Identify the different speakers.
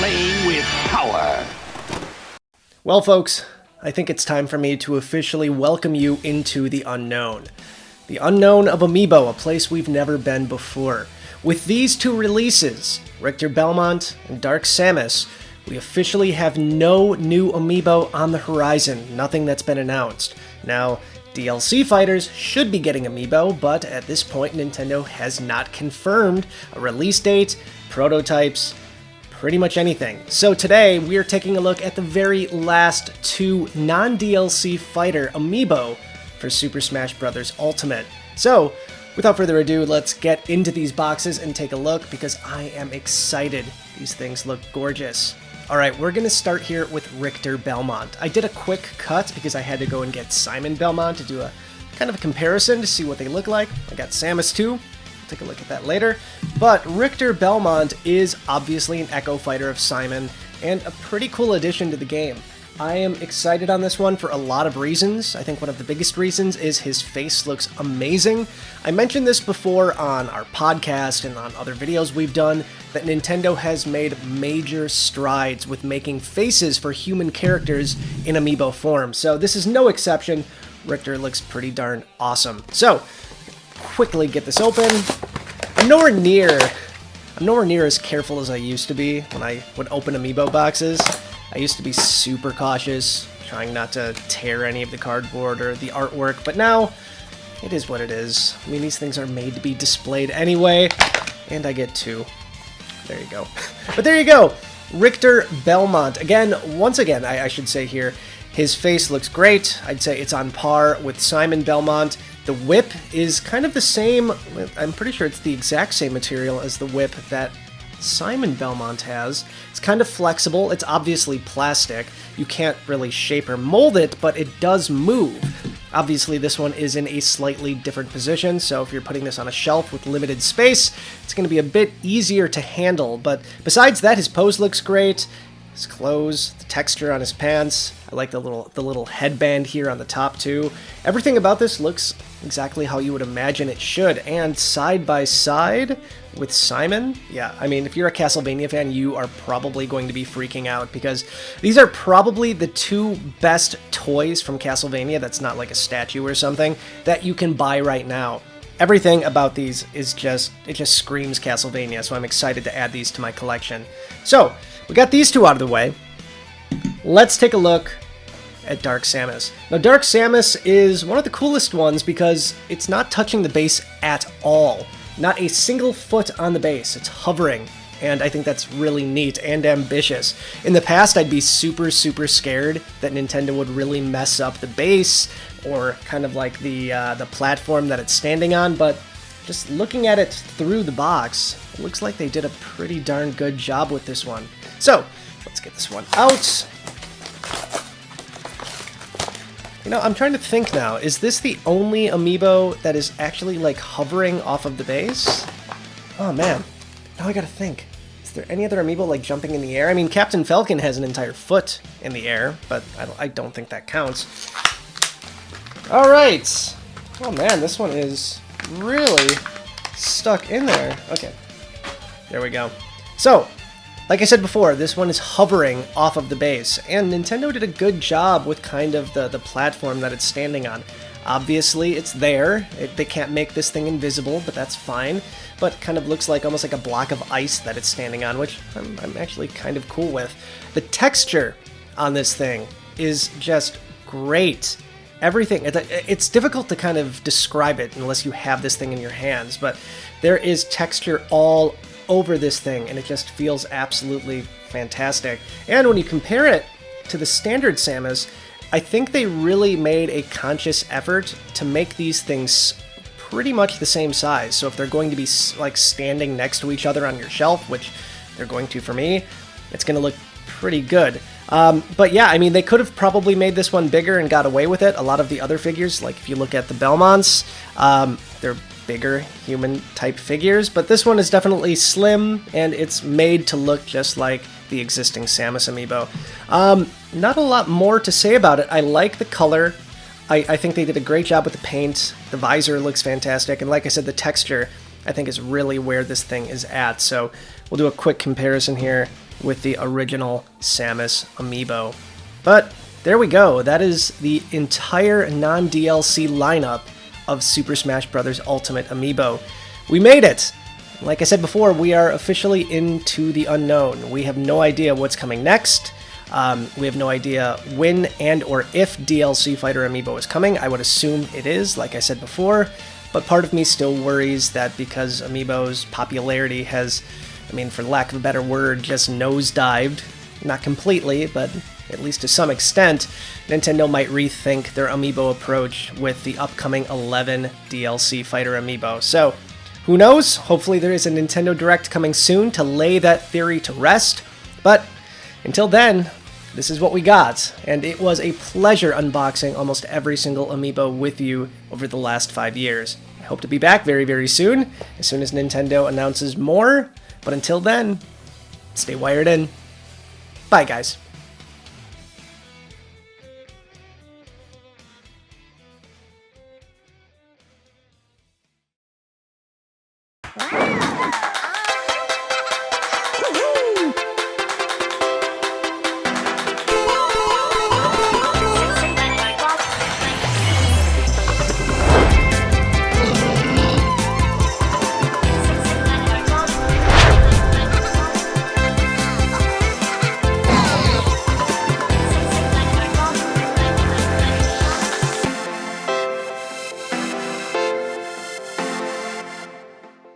Speaker 1: playing with power.
Speaker 2: Well, folks, I think it's time for me to officially welcome you into the unknown. The unknown of Amiibo, a place we've never been before. With these two releases, Richter Belmont and Dark Samus, we officially have no new Amiibo on the horizon, nothing that's been announced. Now, DLC fighters should be getting Amiibo, but at this point Nintendo has not confirmed a release date, prototypes, pretty much anything. So today we are taking a look at the very last two non-DLC fighter Amiibo for Super Smash Bros. Ultimate. So, without further ado, let's get into these boxes and take a look because I am excited. These things look gorgeous. Alright, we're going to start here with Richter Belmont. I did a quick cut because I had to go and get Simon Belmont to do a kind of a comparison to see what they look like. I got Samus too. We'll take a look at that later. But Richter Belmont is obviously an Echo Fighter of Simon and a pretty cool addition to the game. I am excited on this one for a lot of reasons. I think one of the biggest reasons is his face looks amazing. I mentioned this before on our podcast and on other videos we've done, that Nintendo has made major strides with making faces for human characters in Amiibo form. So this is no exception. Richter looks pretty darn awesome. So, quickly get this open. I'm nowhere near as careful as I used to be when I would open Amiibo boxes. I used to be super cautious, trying not to tear any of the cardboard or the artwork, but now it is what it is. I mean, these things are made to be displayed anyway, and I get two. There you go. But there you go! Richter Belmont. Once again, I should say here, his face looks great. I'd say it's on par with Simon Belmont. The whip is kind of the same, I'm pretty sure it's the exact same material as the whip that Simon Belmont has. It's kind of flexible. It's obviously plastic. You can't really shape or mold it, but it does move. Obviously, this one is in a slightly different position, so if you're putting this on a shelf with limited space, it's going to be a bit easier to handle. But besides that, his pose looks great. His clothes, the texture on his pants. I like the little headband here on the top too. Everything about this looks exactly how you would imagine it should. And side by side with Simon, yeah, I mean, if you're a Castlevania fan, you are probably going to be freaking out because these are probably the two best toys from Castlevania that's not like a statue or something that you can buy right now. Everything about these is just screams Castlevania, so I'm excited to add these to my collection. So, we got these two out of the way. Let's take a look at Dark Samus. Now, Dark Samus is one of the coolest ones because it's not touching the base at all. Not a single foot on the base. It's hovering, and I think that's really neat and ambitious. In the past, I'd be super scared that Nintendo would really mess up the base or kind of like the platform that it's standing on, but just looking at it through the box, it looks like they did a pretty darn good job with this one. So, let's get this one out. You know, I'm trying to think now, is this the only Amiibo that is actually, like, hovering off of the base? Oh, man. Now I gotta think. Is there any other Amiibo, like, jumping in the air? I mean, Captain Falcon has an entire foot in the air, but I don't think that counts. Alright! Oh, man, this one is really stuck in there. Okay. There we go. So, like I said before, this one is hovering off of the base, and Nintendo did a good job with kind of the platform that it's standing on. Obviously, it's there. They can't make this thing invisible, but that's fine. But kind of looks like almost like a block of ice that it's standing on, which I'm actually kind of cool with. The texture on this thing is just great. Everything, it's difficult to kind of describe it unless you have this thing in your hands, but there is texture all over this thing, and it just feels absolutely fantastic. And when you compare it to the standard Samus, I think they really made a conscious effort to make these things pretty much the same size. So if they're going to be like standing next to each other on your shelf, which they're going to for me, it's going to look pretty good. But yeah, I mean, they could have probably made this one bigger and got away with it. A lot of the other figures, like if you look at the Belmonts, they're bigger human-type figures, but this one is definitely slim, and it's made to look just like the existing Samus amiibo. Not a lot more to say about it. I like the color. I think they did a great job with the paint. The visor looks fantastic, and like I said, the texture, I think, is really where this thing is at. So we'll do a quick comparison here. with the original Samus amiibo. But there we go. That is the entire non-DLC lineup of Super Smash Bros. Ultimate amiibo. We made it! Like I said before, we are officially into the unknown. We have no idea what's coming next. We have no idea when and or if DLC Fighter amiibo is coming. I would assume it is, like I said before. But part of me still worries that because amiibo's popularity has, I mean, for lack of a better word, just nosedived. Not completely, but at least to some extent, Nintendo might rethink their amiibo approach with the upcoming 11 DLC Fighter amiibo. So, who knows? Hopefully there is a Nintendo Direct coming soon to lay that theory to rest. But until then, this is what we got, and it was a pleasure unboxing almost every single amiibo with you over the last 5 years. I hope to be back very, very soon as Nintendo announces more. But until then, stay wired in. Bye, guys.
Speaker 3: Wow.